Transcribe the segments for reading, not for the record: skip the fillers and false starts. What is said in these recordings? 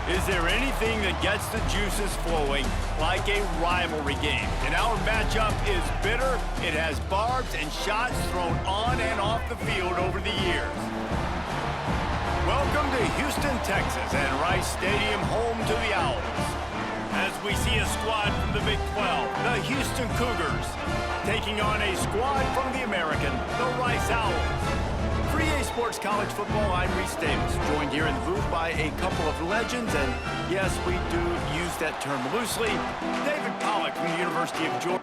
Is there anything that gets the juices flowing like a rivalry game? And our matchup is bitter. It has barbs and shots thrown on and off the field over the years. Welcome to Houston, Texas, and Rice Stadium, home to the Owls. As we see a squad from the Big 12, the Houston Cougars, taking on a squad from the American, the Rice Owls. For EA Sports College Football, I'm Reese Davis, joined here in the booth by a couple of legends, and yes, we do use that term loosely. David Pollack from the University of Georgia.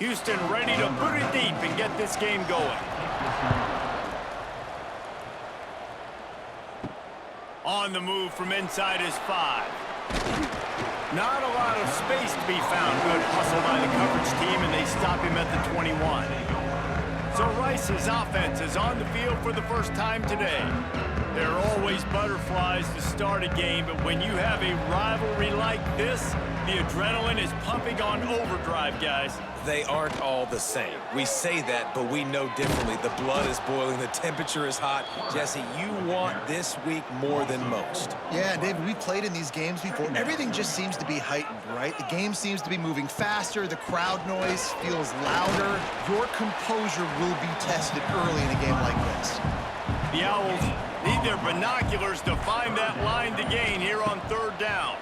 Houston ready to put it deep and get this game going. On the move from inside his 5. Not a lot of space to be found. Good hustle by the coverage team, and they stop him at the 21. So Rice's offense is on the field for the first time today. There are always butterflies to start a game, but when you have a rivalry like this, the adrenaline is pumping on overdrive, guys. They aren't all the same. We say that, but we know differently. The blood is boiling. The temperature is hot. Jesse, you want this week more than most. Yeah, David, we've played in these games before. Everything just seems to be heightened, right? The game seems to be moving faster. The crowd noise feels louder. Your composure will be tested early in a game like this. The Owls need their binoculars to find that line to gain here on 3rd down.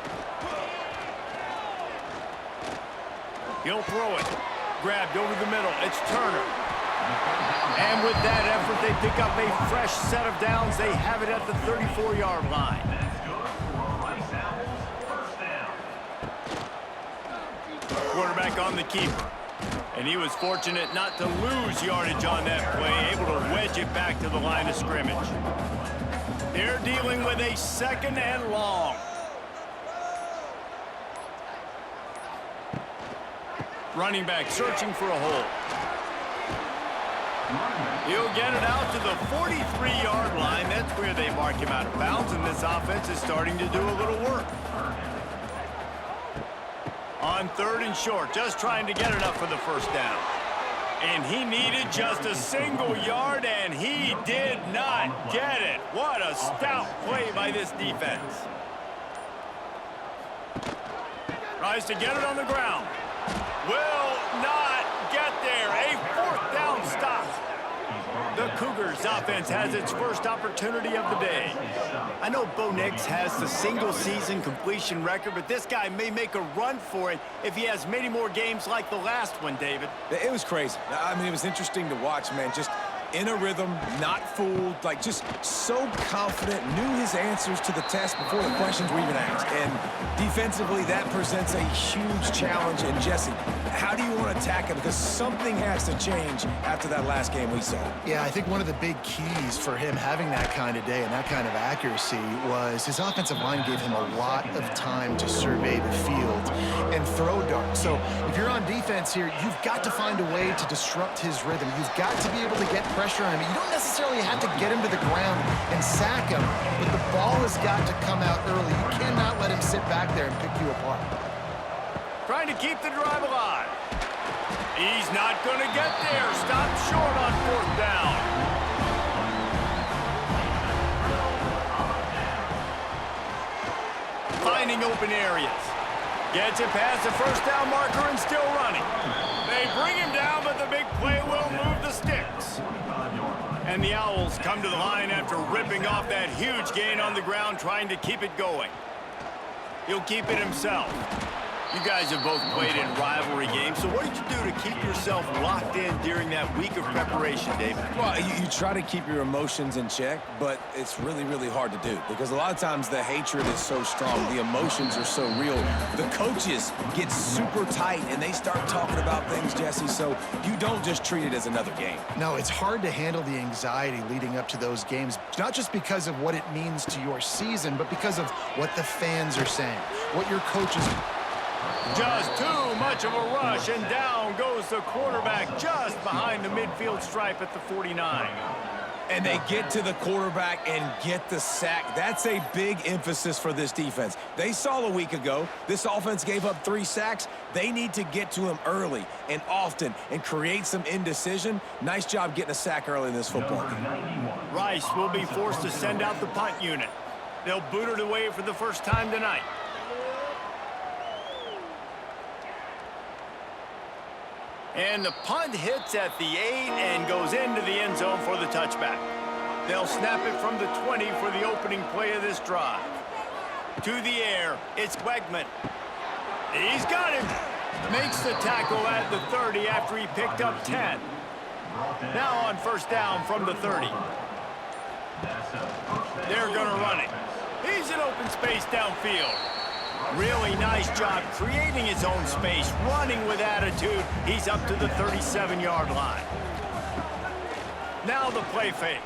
He'll throw it. Grabbed over the middle. It's Turner. And with that effort, they pick up a fresh set of downs. They have it at the 34-yard line. Quarterback on the keeper. And he was fortunate not to lose yardage on that play, able to wedge it back to the line of scrimmage. They're dealing with a 2nd and long. Running back searching for a hole. He'll get it out to the 43-yard line. That's where they mark him out of bounds, and this offense is starting to do a little work. On 3rd and short, just trying to get enough for the 1st down. And he needed just a single yard, and he did not get it. What a stout play by this defense. Tries to get it on the ground. Will not get there. A 4th down stop. The Cougars offense has its first opportunity of the day. I know Bo Nix has the single-season completion record, but this guy may make a run for it if he has many more games like the last one, David. It was crazy. I mean, it was interesting to watch, man. Just in a rhythm, not fooled, like just so confident, knew his answers to the test before the questions were even asked. And defensively, that presents a huge challenge. And Jesse, how do you want to attack him? Because something has to change after that last game we saw. Yeah, I think one of the big keys for him having that kind of day and that kind of accuracy was his offensive line gave him a lot of time to survey the field and throw darts. So if you're on defense here, you've got to find a way to disrupt his rhythm. You've got to be able to get pressure on him. You don't necessarily have to get him to the ground and sack him, but the ball has got to come out early. You cannot let him sit back there and pick you apart. Trying to keep the drive alive. He's not going to get there. Stop short on 4th down. Finding open areas. Gets it past the 1st down marker and still running. They bring him down, but the big play will move the sticks. And the Owls come to the line after ripping off that huge gain on the ground, trying to keep it going. He'll keep it himself. You guys have both played in rivalry games, so what did you do to keep yourself locked in during that week of preparation, David? Well, you try to keep your emotions in check, but it's really, really hard to do because a lot of times the hatred is so strong, the emotions are so real. The coaches get super tight, and they start talking about things, Jesse, so you don't just treat it as another game. No, it's hard to handle the anxiety leading up to those games, not just because of what it means to your season, but because of what the fans are saying, what your coaches Just too much of a rush, and down goes the quarterback just behind the midfield stripe at the 49. And they get to the quarterback and get the sack. That's a big emphasis for this defense. They saw a week ago, this offense gave up 3 sacks. They need to get to him early and often and create some indecision. Nice job getting a sack early in this football game. Rice will be forced to send out the punt unit. They'll boot it away for the first time tonight. And the punt hits at the 8 and goes into the end zone for the touchback. They'll snap it from the 20 for the opening play of this drive. To the air, it's Wegman. He's got him. Makes the tackle at the 30 after he picked up 10. Now on first down from the 30. They're going to run it. He's in open space downfield. Really nice job creating his own space, running with attitude. He's up to the 37-yard line. Now the play fake.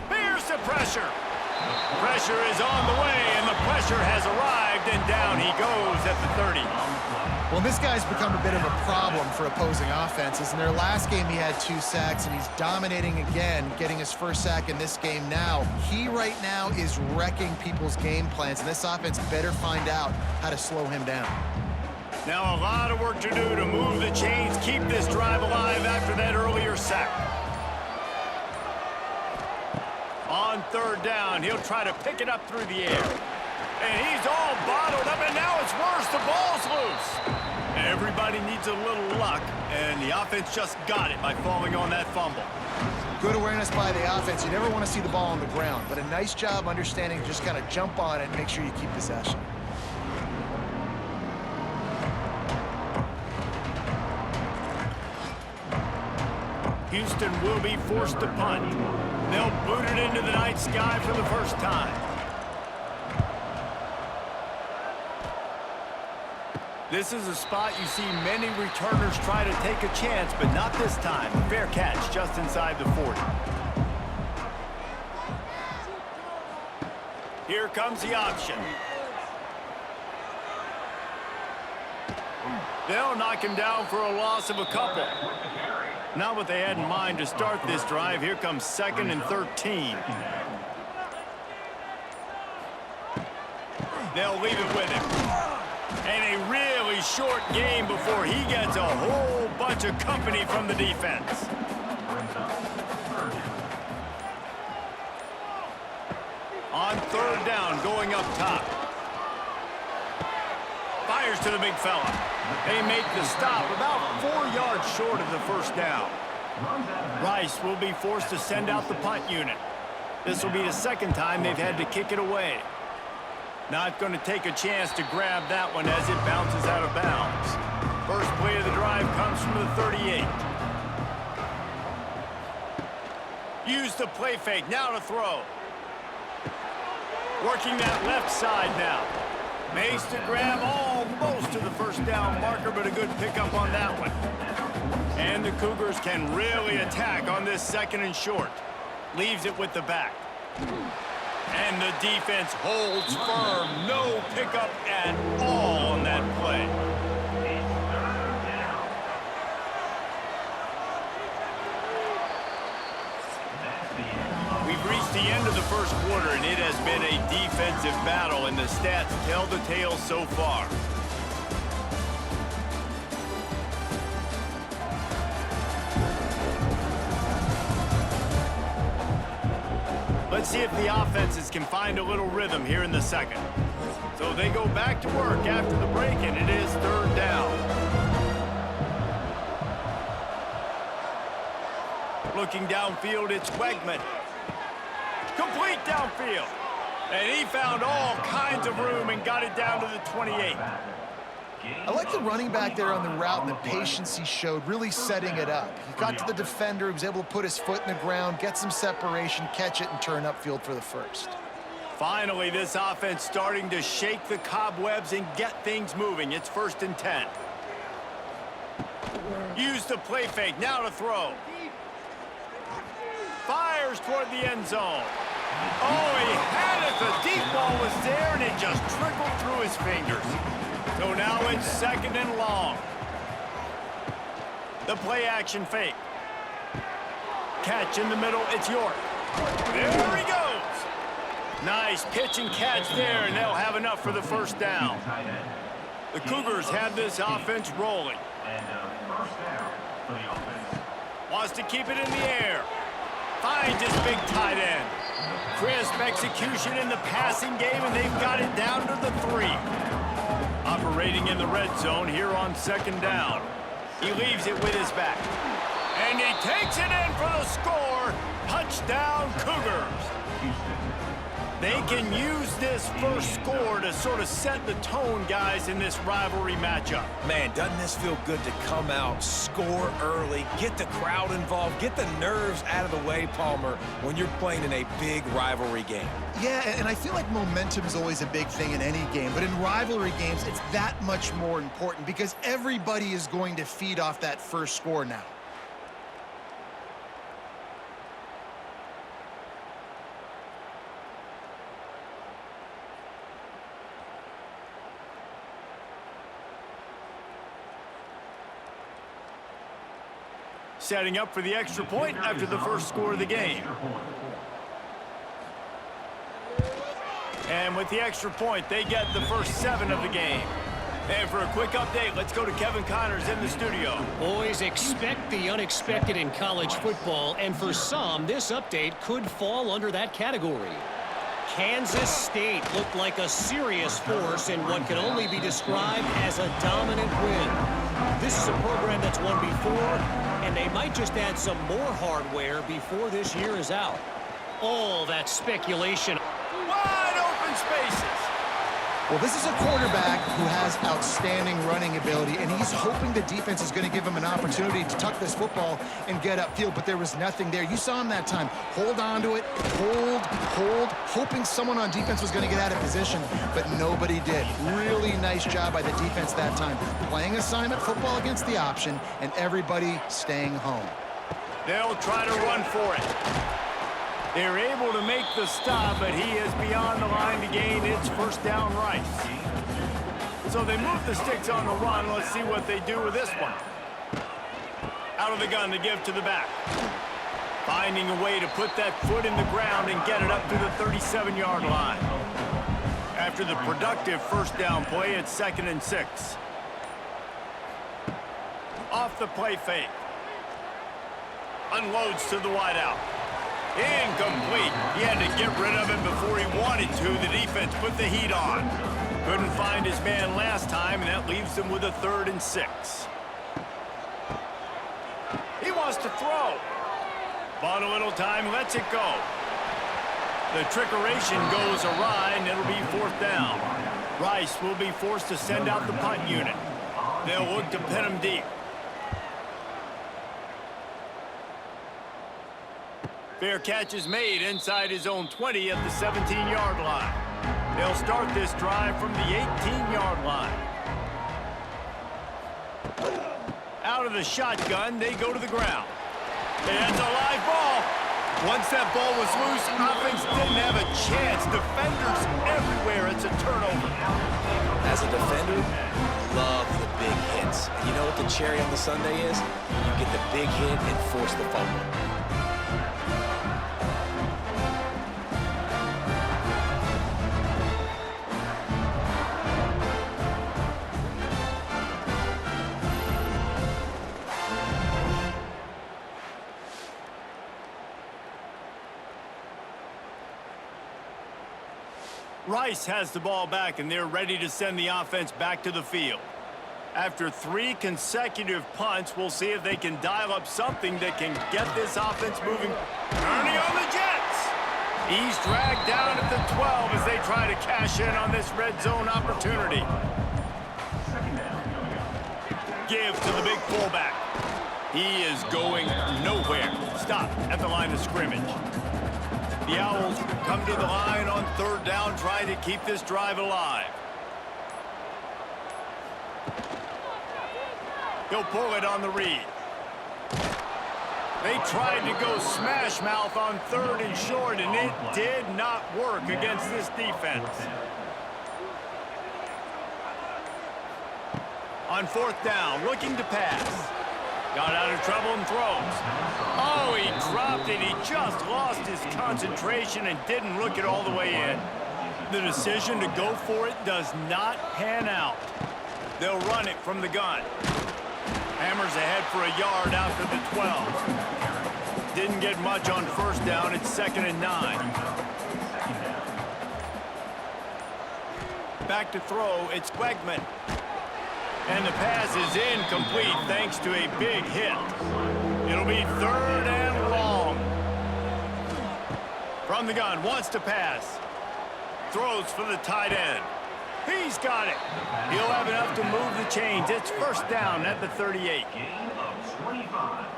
Here's the pressure. Pressure is on the way, and the pressure has arrived, and down he goes at the 30. Well, this guy's become a bit of a problem for opposing offenses. In their last game, he had 2 sacks, and he's dominating again, getting his first sack in this game now. He right now is wrecking people's game plans, and this offense better find out how to slow him down. Now a lot of work to do to move the chains, keep this drive alive after that earlier sack. On third down, he'll try to pick it up through the air. And he's all bottled up, and now it's worse. The ball's loose. Everybody needs a little luck, and the offense just got it by falling on that fumble. Good awareness by the offense. You never want to see the ball on the ground, but a nice job understanding to just kind of jump on it and make sure you keep possession. Houston will be forced to punt. They'll boot it into the night sky for the first time. This is a spot you see many returners try to take a chance, but not this time. Fair catch just inside the 40. Here comes the option. They'll knock him down for a loss of a couple. Not what they had in mind to start this drive. Here comes 2nd and 13. They'll leave it with him. And a really short game before he gets a whole bunch of company from the defense. On third down, going up top. Fires to the big fella. They make the stop about 4 yards short of the first down. Rice will be forced to send out the punt unit. This will be the 2nd time they've had to kick it away. Not going to take a chance to grab that one as it bounces out of bounds. First play of the drive comes from the 38. Use the play fake, now to throw. Working that left side now. Makes the grab almost to the first down marker, but a good pickup on that one. And the Cougars can really attack on this 2nd and short. Leaves it with the back. And the defense holds firm. No pickup at all on that play. We've reached the end of the first quarter, and it has been a defensive battle, and the stats tell the tale so far. Let's see if the offenses can find a little rhythm here in the 2nd. So they go back to work after the break, and it is 3rd down. Looking downfield, it's Wegman. Complete downfield. And he found all kinds of room and got it down to the 28. I like the running back there on the route and the patience he showed, really setting it up. He got to the defender, he was able to put his foot in the ground, get some separation, catch it, and turn upfield for the first. Finally, this offense starting to shake the cobwebs and get things moving. It's 1st and 10. Use the play fake, now to throw. Fires toward the end zone. Oh, he had it. The deep ball was there, and it just trickled through his fingers. So now it's 2nd and long. The play action fake. catch in the middle. It's York. There he goes. Nice pitch and catch there, and they'll have enough for the first down. The Cougars have this offense rolling. Wants to keep it in the air. Finds his big tight end. Crisp execution in the passing game, and they've got it down to the 3. Operating in the red zone here on second down. He leaves it with his back. And he takes it in for the score. Touchdown, Cougars. They can use this first score to sort of set the tone, guys, in this rivalry matchup. Man, doesn't this feel good to come out, score early, get the crowd involved, get the nerves out of the way, Palmer, when you're playing in a big rivalry game? Yeah, and I feel like momentum is always a big thing in any game, but in rivalry games, it's that much more important because everybody is going to feed off that first score now. Setting up for the extra point after the first score of the game. And with the extra point, they get the first 7 of the game. And for a quick update, let's go to Kevin Connors in the studio. Boys, expect the unexpected in college football, and for some, this update could fall under that category. Kansas State looked like a serious force in what can only be described as a dominant win. This is a program that's won before, and they might just add some more hardware before this year is out. All that speculation. Wide open spaces. Well, this is a quarterback who has outstanding running ability, and he's hoping the defense is going to give him an opportunity to tuck this football and get upfield, but there was nothing there. You saw him that time. Hold on to it, hold, hoping someone on defense was going to get out of position, but nobody did. Really nice job by the defense that time. Playing assignment football against the option, and everybody staying home. They'll try to run for it. They're able to make the stop, but he is beyond the line to gain. It's first down, Rice. So they move the sticks on the run. Let's see what they do with this one. Out of the gun to give to the back. Finding a way to put that foot in the ground and get it up to the 37-yard line. After the productive first down play, it's 2nd and 6. Off the play fake. Unloads to the wideout. Incomplete. He had to get rid of him before he wanted to. The defense put the heat on. Couldn't find his man last time, and that leaves him with a 3rd and 6. He wants to throw. Bought a little time, lets it go. The trickeration goes awry, and it'll be 4th down. Rice will be forced to send out the punt unit. They'll look to pin him deep. Fair catch is made inside his own 20 at the 17-yard line. They'll start this drive from the 18-yard line. Out of the shotgun, they go to the ground. And that's a live ball. Once that ball was loose, offense didn't have a chance. Defenders everywhere. It's a turnover. As a defender, love the big hits. And you know what the cherry on the sundae is? You get the big hit and force the fumble. Rice has the ball back, and they're ready to send the offense back to the field. After 3 consecutive punts, we'll see if they can dial up something that can get this offense moving. Turning on the Jets. He's dragged down at the 12 as they try to cash in on this red zone opportunity. Give to the big fullback. He is going nowhere. Stop at the line of scrimmage. The Owls come to the line on 3rd down, trying to keep this drive alive. He'll pull it on the read. They tried to go smash mouth on 3rd and short, and it did not work against this defense. On 4th down, looking to pass. Got out of trouble and throws. Oh, he dropped it. He just lost his concentration and didn't look it all the way in. The decision to go for it does not pan out. They'll run it from the gun. Hammers ahead for a yard after the 12. Didn't get much on first down. It's 2nd and 9. Back to throw. It's Wegman. And the pass is incomplete thanks to a big hit. It'll be 3rd and long. From the gun, wants to pass. Throws for the tight end. He's got it. He'll have enough to move the chains. It's 1st down at the 38.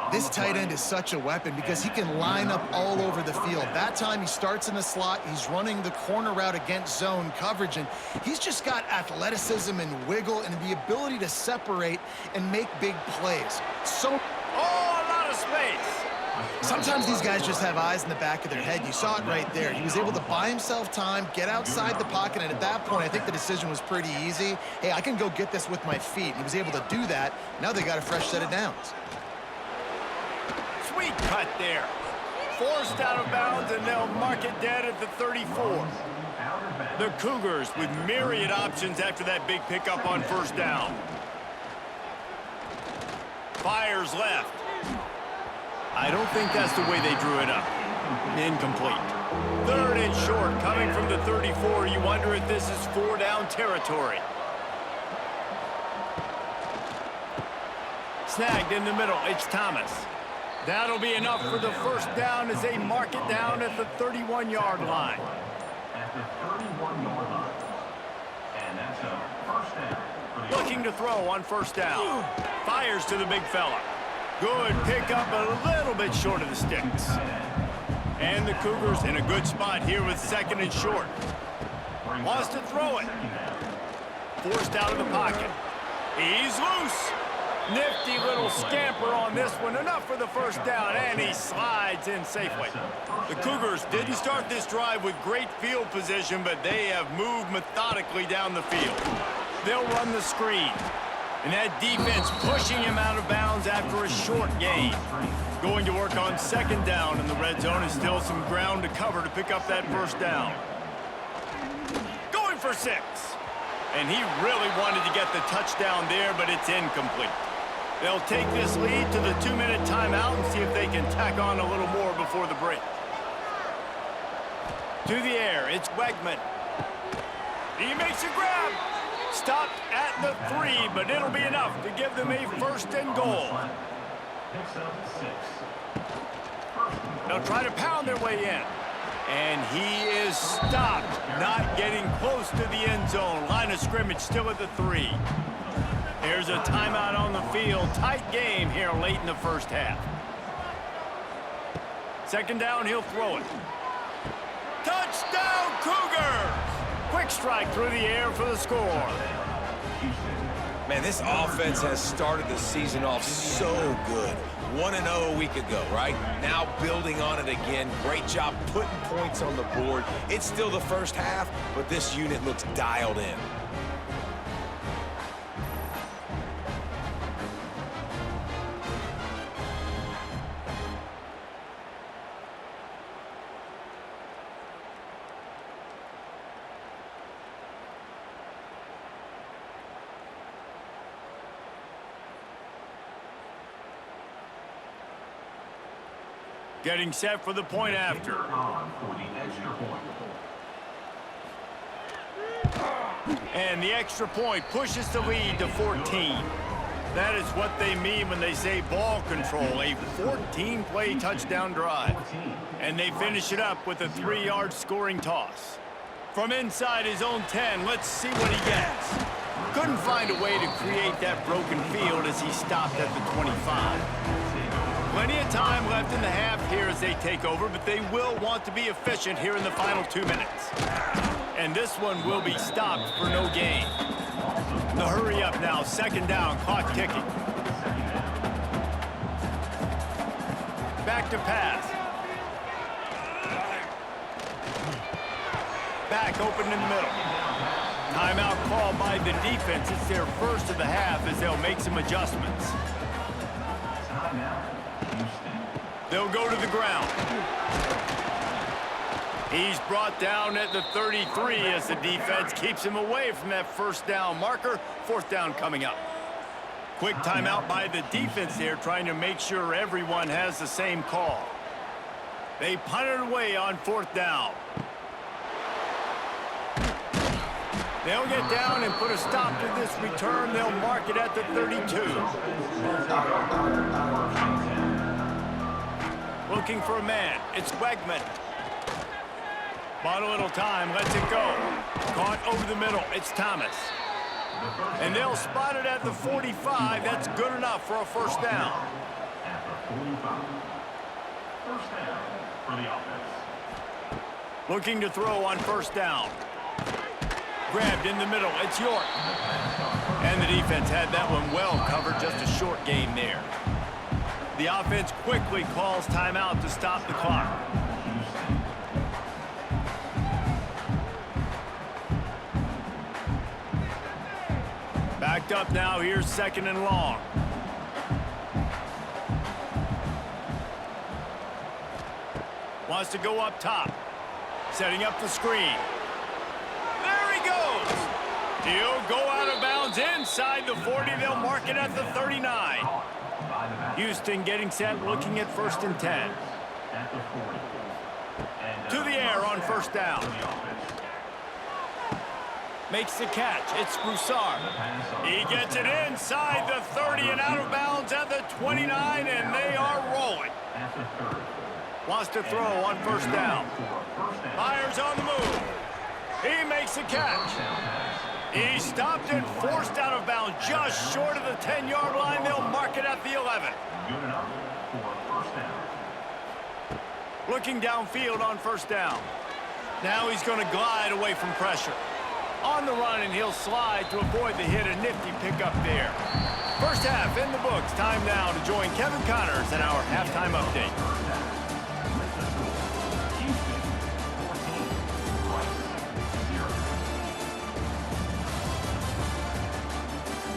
This tight end is such a weapon because he can line up all over the field. That time he starts in the slot, he's running the corner route against zone coverage, and he's just got athleticism and wiggle and the ability to separate and make big plays. So, oh, a lot of space. Sometimes these guys just have eyes in the back of their head. You saw it right there. He was able to buy himself time, get outside the pocket, and at that point, I think the decision was pretty easy. Hey, I can go get this with my feet. And he was able to do that. Now they got a fresh set of downs. Sweet cut there. Forced out of bounds, and they'll mark it dead at the 34. The Cougars with myriad options after that big pickup on 1st down. Fires left. I don't think that's the way they drew it up. Incomplete. 3rd and short, coming from the 34. You wonder if this is 4-down territory. Snagged in the middle. It's Thomas. That'll be enough for the 1st down as they mark it down at the 31-yard line. Looking to throw on 1st down. Fires to the big fella. Good pickup, a little bit short of the sticks. And the Cougars in a good spot here with 2nd and short. Wants to throw it. Forced out of the pocket. He's loose. Nifty little scamper on this one. Enough for the 1st down, and he slides in safely. The Cougars didn't start this drive with great field position, but they have moved methodically down the field. They'll run the screen. And that defense pushing him out of bounds after a short gain. Going to work on 2nd down in the red zone, and still some ground to cover to pick up that 1st down. Going for 6. And he really wanted to get the touchdown there, but it's incomplete. They'll take this lead to the 2-minute timeout and see if they can tack on a little more before the break. To the air, it's Wegman. He makes a grab. Stopped at the 3, but it'll be enough to give them a 1st and goal. They'll try to pound their way in. And he is stopped, not getting close to the end zone. Line of scrimmage still at the 3. Here's a timeout on the field. Tight game here late in the 1st half. 2nd down, he'll throw it. Touchdown, Cougars! Quick strike through the air for the score. Man, this offense has started the season off so good. 1-0 a week ago, right? Now building on it again. Great job putting points on the board. It's still the 1st half, but this unit looks dialed in. Getting set for the point after. And the extra point pushes the lead to 14. That is what they mean when they say ball control, a 14-play touchdown drive. And they finish it up with a 3-yard scoring toss. From inside his own 10, let's see what he gets. Couldn't find a way to create that broken field as he stopped at the 25. Plenty of time left in the half here as they take over, but they will want to be efficient here in the final 2 minutes. And this one will be stopped for no gain. The hurry up now, 2nd down, clock ticking. Back to pass. Back open in the middle. Timeout called by the defense. It's their 1st of the half as they'll make some adjustments. They'll go to the ground. He's brought down at the 33 as the defense keeps him away from that first down marker. Fourth down coming up. Quick timeout by the defense there, trying to make sure everyone has the same call. They punt it away on fourth down. They'll get down and put a stop to this return. They'll mark it at the 32. Looking for a man. It's Wegman. Bought a little time. Lets it go. Caught over the middle. It's Thomas. And they'll spot it at the 45. That's good enough for a first down. First down for the offense. Looking to throw on first down. Grabbed in the middle. It's York. And the defense had that one well covered. Just a short gain there. The offense quickly calls timeout to stop the clock. Backed up now. Here's second and long. Wants to go up top. Setting up the screen. There he goes. He'll go out of bounds inside the 40. They'll mark it at the 39. Houston getting set, looking at first and 10. To the air on first down. Makes the catch. It's Broussard. He gets it inside the 30 and out of bounds at the 29, and they are rolling. Wants to throw on first down. Fires on the move. He makes the catch. He stopped and forced out of bounds just short of the 10-yard line. They'll mark it at the 11. Looking downfield on first down. Now he's going to glide away from pressure. On the run, and he'll slide to avoid the hit. A nifty pickup there. First half in the books. Time now to join Kevin Connors in our halftime update.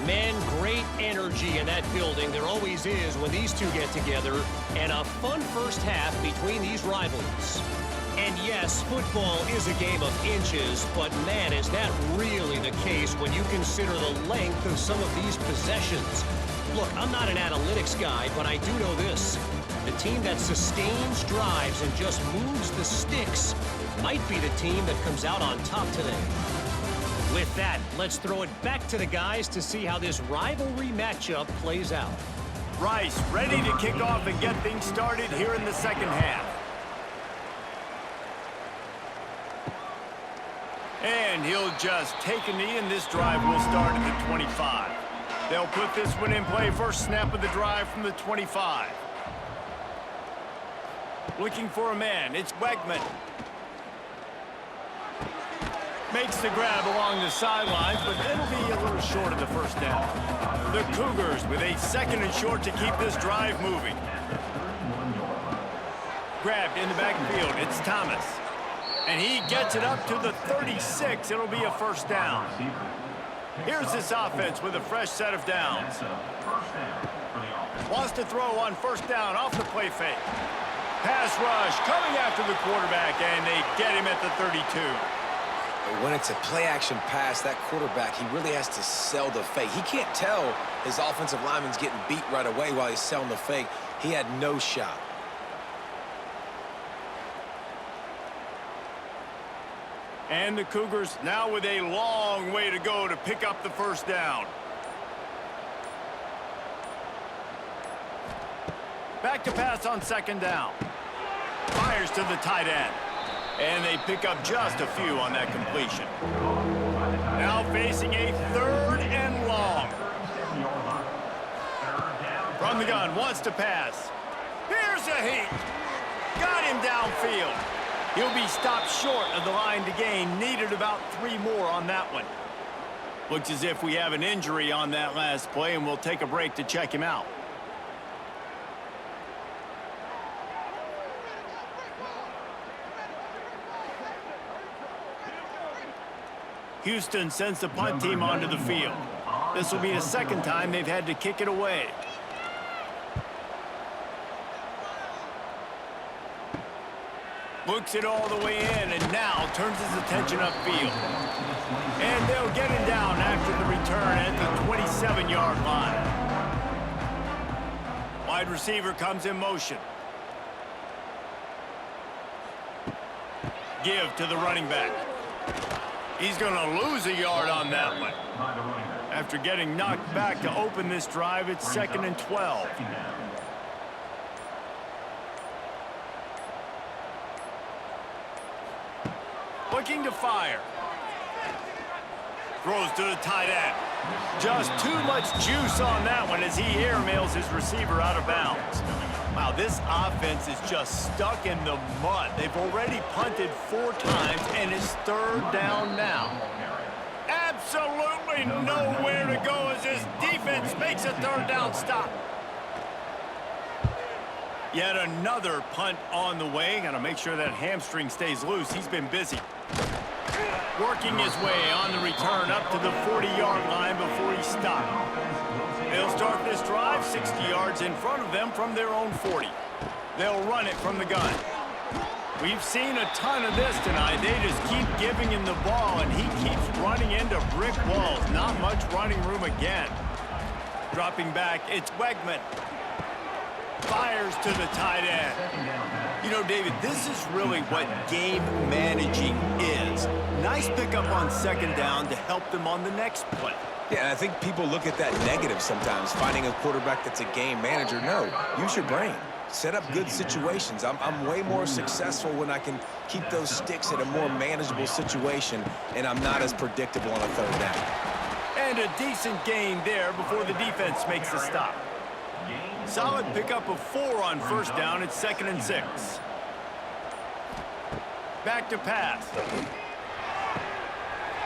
Man, great energy in that building. There always is when these two get together. And a fun first half between these rivals. And yes, football is a game of inches, but man, is that really the case when you consider the length of some of these possessions. Look, I'm not an analytics guy, but I do know this. The team that sustains drives and just moves the sticks might be the team that comes out on top today. With that, let's throw it back to the guys to see how this rivalry matchup plays out. Rice ready to kick off and get things started here in the second half. And he'll just take a knee, and this drive will start at the 25. They'll put this one in play. First snap of the drive from the 25. Looking for a man. It's Wegman. Makes the grab along the sidelines, but it'll be a little short of the first down. The Cougars with a second and short to keep this drive moving. Grabbed in the backfield. It's Thomas. And he gets it up to the 36. It'll be a first down. Here's this offense with a fresh set of downs. Wants to throw on first down off the play fake. Pass rush coming after the quarterback, and they get him at the 32. When it's a play-action pass, that quarterback, he really has to sell the fake. He can't tell his offensive lineman's getting beat right away while he's selling the fake. He had no shot. And the Cougars now with a long way to go to pick up the first down. Back to pass on second down. Fires to the tight end. And they pick up just a few on that completion. Now facing a third and long. From the gun, wants to pass. Here's a heat. Got him downfield. He'll be stopped short of the line to gain. Needed about 3 more on that one. Looks as if we have an injury on that last play, and we'll take a break to check him out. Houston sends the punt team onto the field. This will be the second time they've had to kick it away. Books it all the way in and now turns his attention upfield. And they'll get him down after the return at the 27-yard line. Wide receiver comes in motion. Give to the running back. He's going to lose a yard on that one. After getting knocked back to open this drive, it's 2nd and 12. Looking to fire. Throws to the tight end. Just too much juice on that one as he airmails his receiver out of bounds. Wow, this offense is just stuck in the mud. They've already punted 4 times, and it's 3rd down now. Absolutely nowhere to go as this defense makes a 3rd down stop. Yet another punt on the way. Got to make sure that hamstring stays loose. He's been busy. Working his way on the return up to the 40-yard line before he stopped. They'll start this drive 60 yards in front of them from their own 40. They'll run it from the gun. We've seen a ton of this tonight. They just keep giving him the ball, and he keeps running into brick walls. Not much running room again. Dropping back, it's Wegman. Fires to the tight end. You know, David, this is really what game managing is. Nice pickup on 2nd down to help them on the next play. Yeah, and I think people look at that negative sometimes, finding a quarterback that's a game manager. No, use your brain. Set up good situations. I'm way more successful when I can keep those sticks at a more manageable situation, and I'm not as predictable on a 3rd down. And a decent gain there before the defense makes the stop. Solid pickup of 4 on 1st down. It's 2nd and 6. Back to pass.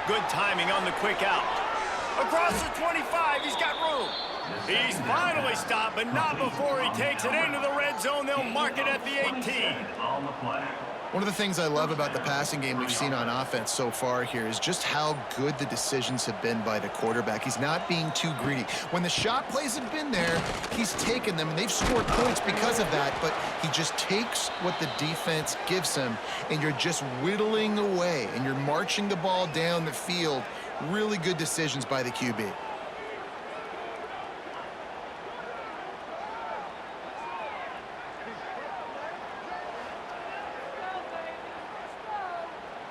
Good timing on the quick out. Across the 25, he's got room. He's finally stopped, but not before he takes it into the red zone. They'll mark it at the 18. One of the things I love about the passing game we've seen on offense so far here is just how good the decisions have been by the quarterback. He's not being too greedy. When the shot plays have been there, he's taken them, and they've scored points because of that, but he just takes what the defense gives him, and you're just whittling away, and you're marching the ball down the field. Really good decisions by the QB.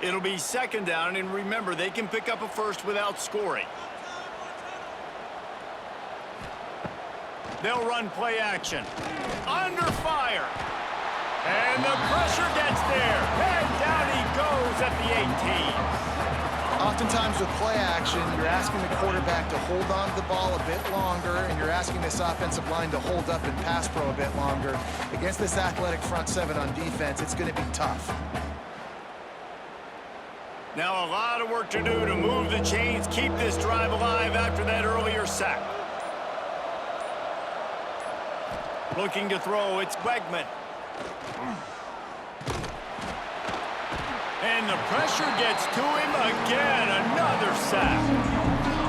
It'll be 2nd down, and remember, they can pick up a 1st without scoring. They'll run play action. Under fire. And the pressure gets there. And down he goes at the 18. Oftentimes with play action, you're asking the quarterback to hold on to the ball a bit longer, and you're asking this offensive line to hold up and pass pro a bit longer. Against this athletic front 7 on defense, it's going to be tough. Now a lot of work to do to move the chains, keep this drive alive after that earlier sack. Looking to throw, it's Wegman. And the pressure gets to him again, another sack.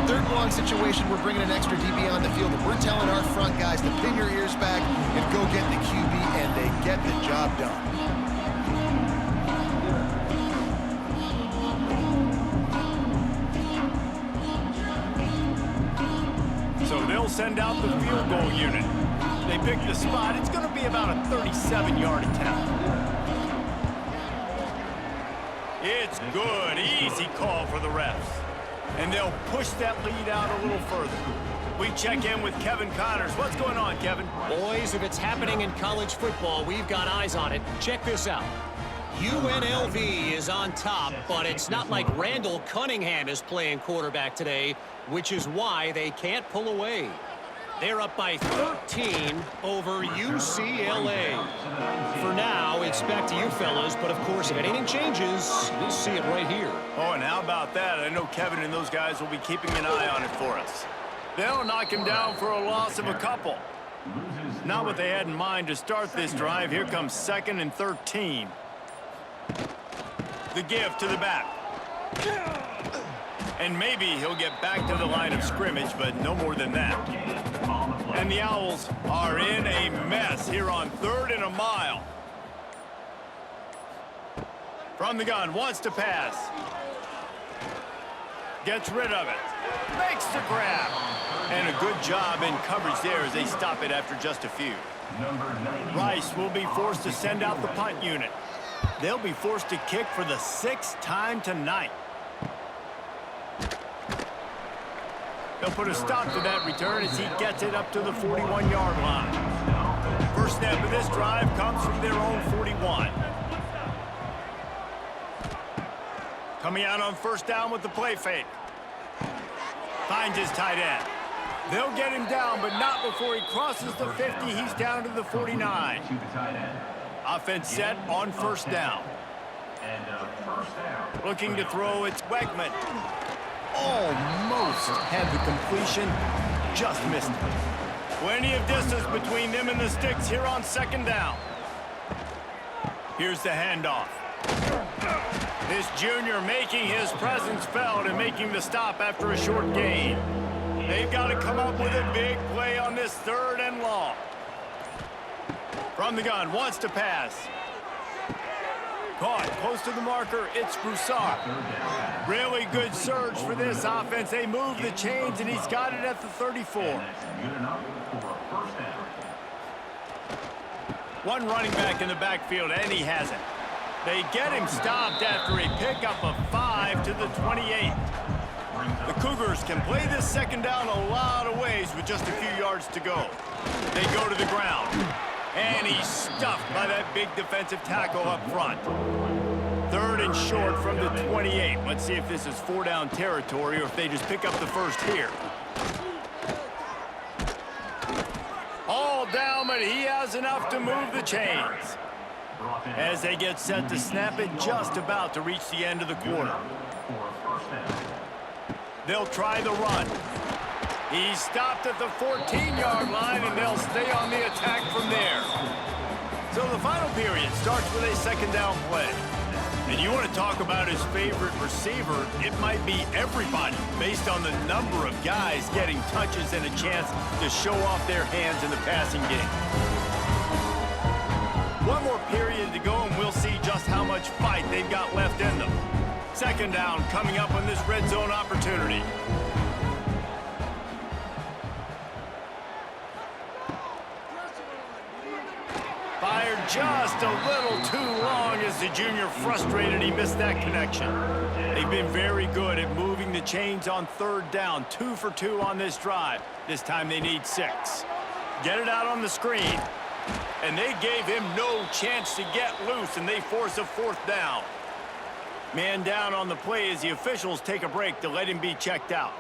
3rd and long situation, we're bringing an extra DB on the field, and we're telling our front guys to pin your ears back and go get the QB, and they get the job done. So they'll send out the field goal unit. They pick the spot. It's going to be about a 37-yard attempt. It's good. Easy call for the refs. And they'll push that lead out a little further. We check in with Kevin Connors. What's going on, Kevin? Boys, if it's happening in college football, we've got eyes on it. Check this out. UNLV is on top, but it's not like Randall Cunningham is playing quarterback today, which is why they can't pull away. They're up by 13 over UCLA. For now, it's back to you fellas, but of course, if anything changes, you'll see it right here. Oh, and how about that? I know Kevin and those guys will be keeping an eye on it for us. They'll knock him down for a loss of a couple. Not what they had in mind to start this drive. Here comes 2nd and 13. The give to the back. And maybe he'll get back to the line of scrimmage, but no more than that. And the Owls are in a mess here on 3rd and a mile. From the gun, wants to pass. Gets rid of it. Makes the grab. And a good job in coverage there as they stop it after just a few. Rice will be forced to send out the punt unit. They'll be forced to kick for the 6th time tonight. They'll put a stop to that return as he gets it up to the 41-yard line. First snap of this drive comes from their own 41. Coming out on first down with the play fake. Finds his tight end. They'll get him down, but not before he crosses the 50. He's down to the 49. Offense set on first down. Looking to throw, it's Wegman. Almost had the completion, just missed it. Plenty of distance between them and the sticks here on second down. Here's the handoff. This junior making his presence felt and making the stop after a short gain. They've got to come up with a big play on this 3rd and long. From the gun, wants to pass. Caught close to the marker, it's Broussard. Really good surge for this offense. They move the chains, and he's got it at the 34. One running back in the backfield, and he has it. They get him stopped after a pickup of 5 to the 28. The Cougars can play this second down a lot of ways with just a few yards to go. They go to the ground, and he's stuffed by that big defensive tackle up front. 3rd and short from the 28. Let's see if this is 4-down territory or if they just pick up the first here. All down, but he has enough to move the chains. As they get set to snap it, just about to reach the end of the quarter. They'll try the run. He's stopped at the 14-yard line, and they'll stay on the attack from there. So the final period starts with a second down play. And you want to talk about his favorite receiver, it might be everybody, based on the number of guys getting touches and a chance to show off their hands in the passing game. One more period to go, and we'll see just how much fight they've got left in them. Second down coming up on this red zone opportunity. Fired just a little too long as the junior frustrated. He missed that connection. They've been very good at moving the chains on 3rd down. 2 for 2 on this drive. This time they need 6. Get it out on the screen. And they gave him no chance to get loose, and they force a 4th down. Man down on the play as the officials take a break to let him be checked out.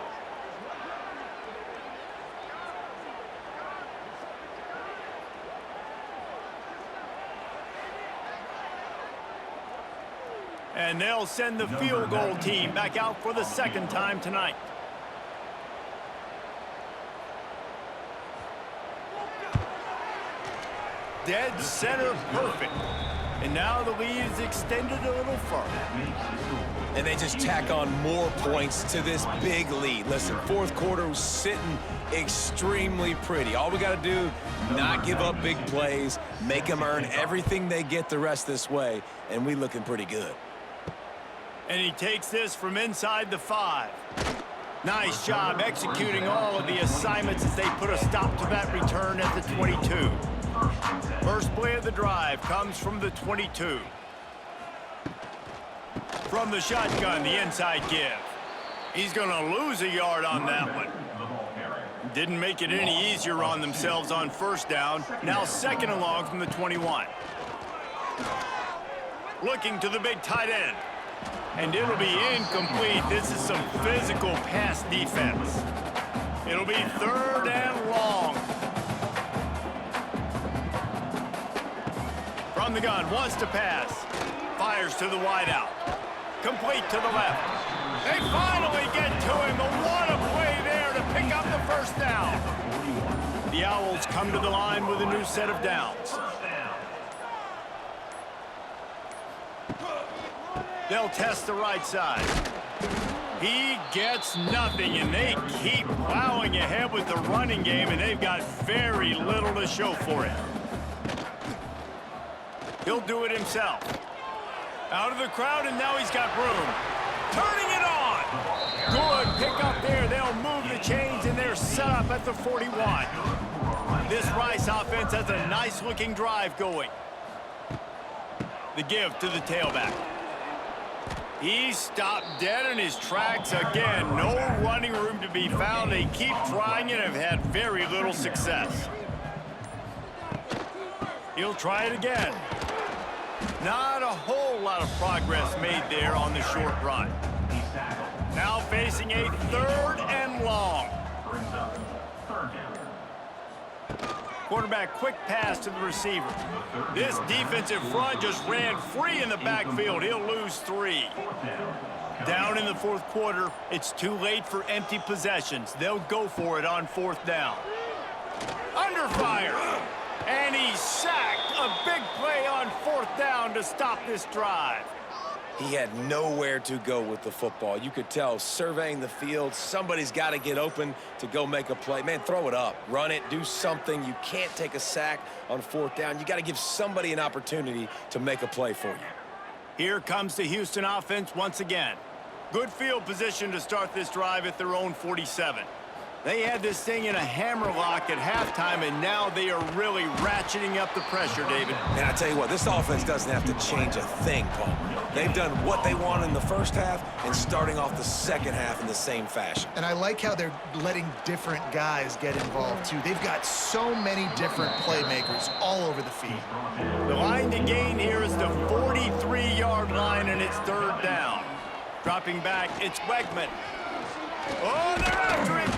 And they'll send the field goal team back out for the 2nd time tonight. Dead center perfect. And now the lead is extended a little further. And they just tack on more points to this big lead. Listen, 4th quarter was sitting extremely pretty. All we got to do, not give up big plays, make them earn everything they get the rest this way, and we looking pretty good. And he takes this from inside the 5. Nice job executing all of the assignments as they put a stop to that return at the 22. First play of the drive comes from the 22. From the shotgun, the inside give. He's going to lose a yard on that one. Didn't make it any easier on themselves on first down. Now 2nd and long from the 21. Looking to the big tight end. And it'll be incomplete. This is some physical pass defense. It'll be 3rd and long. From the gun, wants to pass. Fires to the wideout. Complete to the left. They finally get to him. But what a play there to pick up the first down. The Owls come to the line with a new set of downs. They'll test the right side. He gets nothing, and they keep plowing ahead with the running game, and they've got very little to show for it. He'll do it himself. Out of the crowd, and now he's got room. Turning it on. Good pick up there. They'll move the chains, and they're set up at the 41. This Rice offense has a nice-looking drive going. The give to the tailback. He stopped dead in his tracks again. No running room to be found. They keep trying and have had very little success. He'll try it again. Not a whole lot of progress made there on the short run. Now facing a 3rd and long. Quarterback quick pass to the receiver. This defensive front just ran free in the backfield. He'll lose 3. Down in the 4th quarter, it's too late for empty possessions. They'll go for it on 4th down. Under fire. And he's sacked. A big play on 4th down to stop this drive. He had nowhere to go with the football. You could tell, surveying the field, somebody's got to get open to go make a play. Man, throw it up, run it, do something. You can't take a sack on 4th down. You got to give somebody an opportunity to make a play for you. Here comes the Houston offense once again. Good field position to start this drive at their own 47. They had this thing in a hammerlock at halftime, and now they are really ratcheting up the pressure, David. And I tell you what, this offense doesn't have to change a thing, Paul. They've done what they want in the first half and starting off the second half in the same fashion. And I like how they're letting different guys get involved, too. They've got so many different playmakers all over the field. The line to gain here is the 43-yard line, and it's 3rd down. Dropping back, it's Wegman. Oh, they're after him.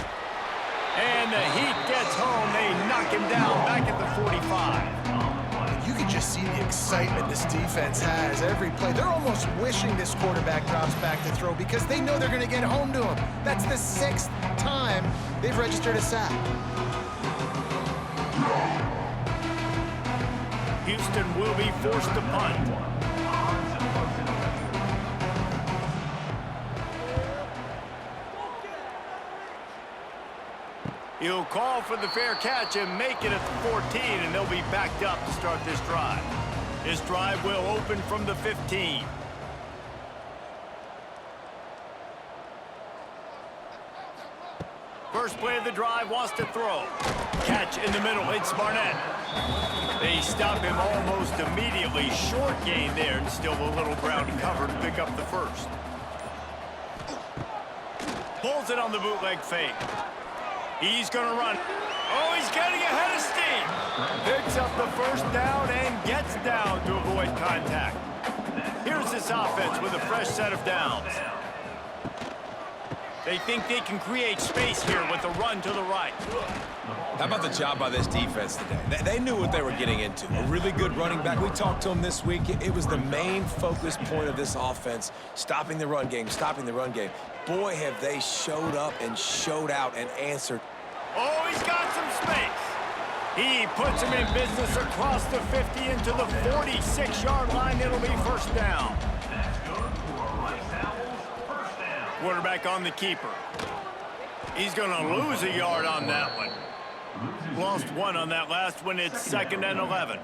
And the heat gets home. They knock him down back at the 45. You can just see the excitement this defense has every play. They're almost wishing this quarterback drops back to throw because they know they're going to get home to him. That's the 6th time they've registered a sack. Houston will be forced to punt. He'll call for the fair catch and make it at the 14, and they'll be backed up to start this drive. This drive will open from the 15. First play of the drive, wants to throw. Catch in the middle, it's Barnett. They stop him almost immediately. Short gain there, and still a little ground cover to pick up the first. Pulls it on the bootleg fake. He's going to run. Oh, he's getting ahead of steam. Picks up the first down and gets down to avoid contact. Here's this offense with a fresh set of downs. They think they can create space here with a run to the right. How about the job by this defense today? They knew what they were getting into. A really good running back. We talked to him this week. It was the main focus point of this offense, stopping the run game, stopping the run game. Boy, have they showed up and showed out and answered. Oh, he's got some space. He puts him in business across the 50 into the 46-yard line. It'll be first down. Quarterback on the keeper. He's going to lose a yard on that one. Lost 1 on that last one. It's 2nd and 11.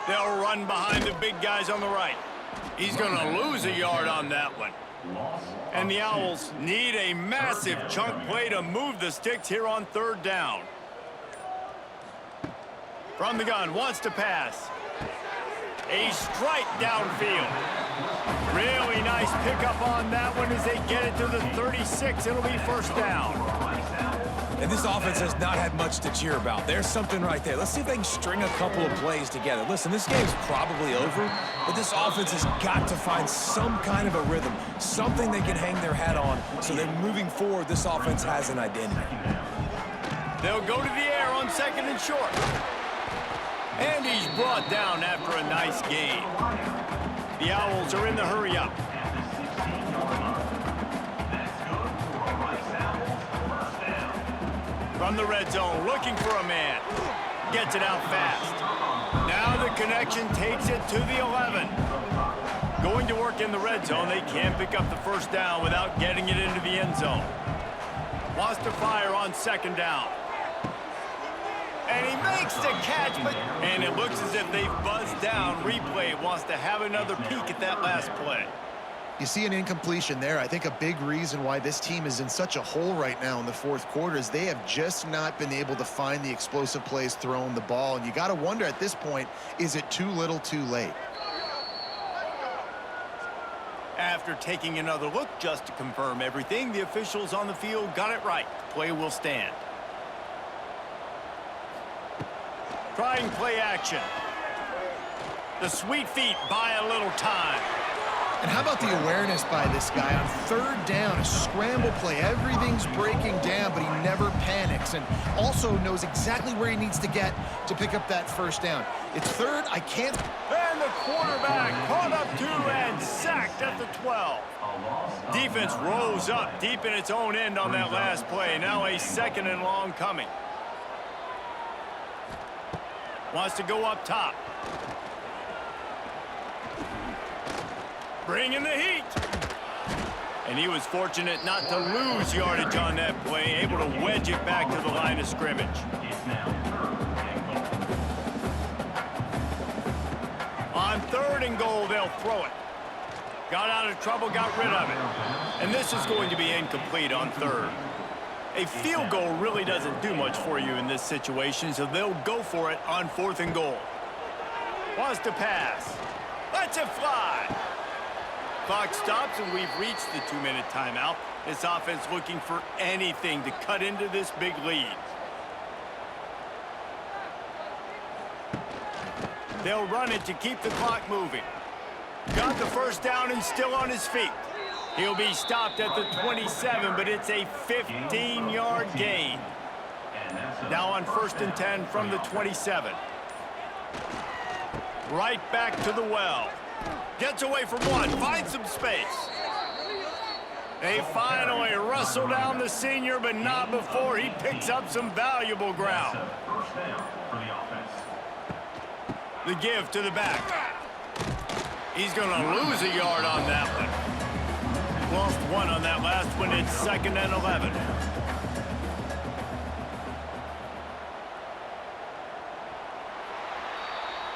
They'll run behind the big guys on the right. He's going to lose a yard on that one. And the Owls need a massive chunk play to move the sticks here on 3rd down. From the gun, wants to pass. A strike downfield. Really nice pickup on that one as they get it to the 36. It'll be first down. And this offense has not had much to cheer about. There's something right there. Let's see if they can string a couple of plays together. Listen, this game's probably over, but this offense has got to find some kind of a rhythm, something they can hang their hat on, so that moving forward, this offense has an identity. They'll go to the air on 2nd and short. And he's brought down after a nice gain. The Owls are in the hurry-up. From the red zone, looking for a man. Gets it out fast. Now the connection takes it to the 11. Going to work in the red zone, they can't pick up the first down without getting it into the end zone. Wants to fire on 2nd down. And he makes the catch, and it looks as if they've buzzed down. Replay wants to have another peek at that last play. You see an incompletion there. I think a big reason why this team is in such a hole right now in the fourth quarter is they have just not been able to find the explosive plays throwing the ball. And you got to wonder at this point, is it too little too late? After taking another look just to confirm everything, the officials on the field got it right. The play will stand. Trying play action. The sweet feet buy a little time. And how about the awareness by this guy on third down, a scramble play. Everything's breaking down, but he never panics and also knows exactly where he needs to get to pick up that first down. It's third, I can't. And the quarterback caught up to and sacked at the 12. Defense rose up deep in its own end on that last play. Now a 2nd and long coming. Wants to go up top. Bringing the heat. And he was fortunate not to lose yardage on that play, able to wedge it back to the line of scrimmage. On 3rd and goal, they'll throw it. Got out of trouble, got rid of it. And this is going to be incomplete on 3rd. A field goal really doesn't do much for you in this situation, so they'll go for it on 4th and goal. Wants to pass. Lets it fly. Clock stops, and we've reached the 2-minute timeout. This offense looking for anything to cut into this big lead. They'll run it to keep the clock moving. Got the first down and still on his feet. He'll be stopped at the 27, but it's a 15-yard gain. Now on 1st and 10 from the 27. Right back to the well. Gets away from one, finds some space. They finally wrestle down the senior, but not before he picks up some valuable ground. The give to the back. He's going to lose a yard on that one. Lost 1 on that last one. It's 2nd and 11.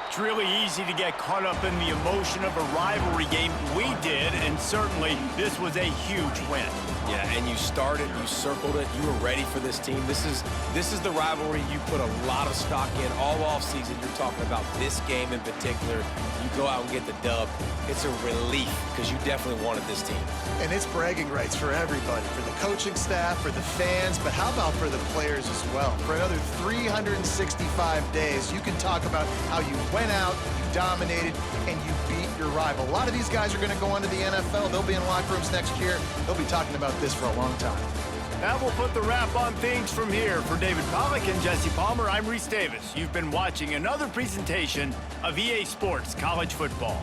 It's really easy to get caught up in the emotion of a rivalry game. We did, and certainly this was a huge win. Yeah, and you started, you circled it, you were ready for this team. This is the rivalry you put a lot of stock in all offseason. You're talking about this game in particular. You go out and get the dub. It's a relief because you definitely wanted this team. And it's bragging rights for everybody, for the coaching staff, for the fans, but how about for the players as well? For another 365 days, you can talk about how you went out, you dominated, and you beat your rival. A lot of these guys are going to go on to the NFL. They'll be in locker rooms next year. They'll be talking about this for a long time. That will put the wrap on things from here. For David Pollack and Jesse Palmer, I'm Reese Davis. You've been watching another presentation of EA Sports College Football.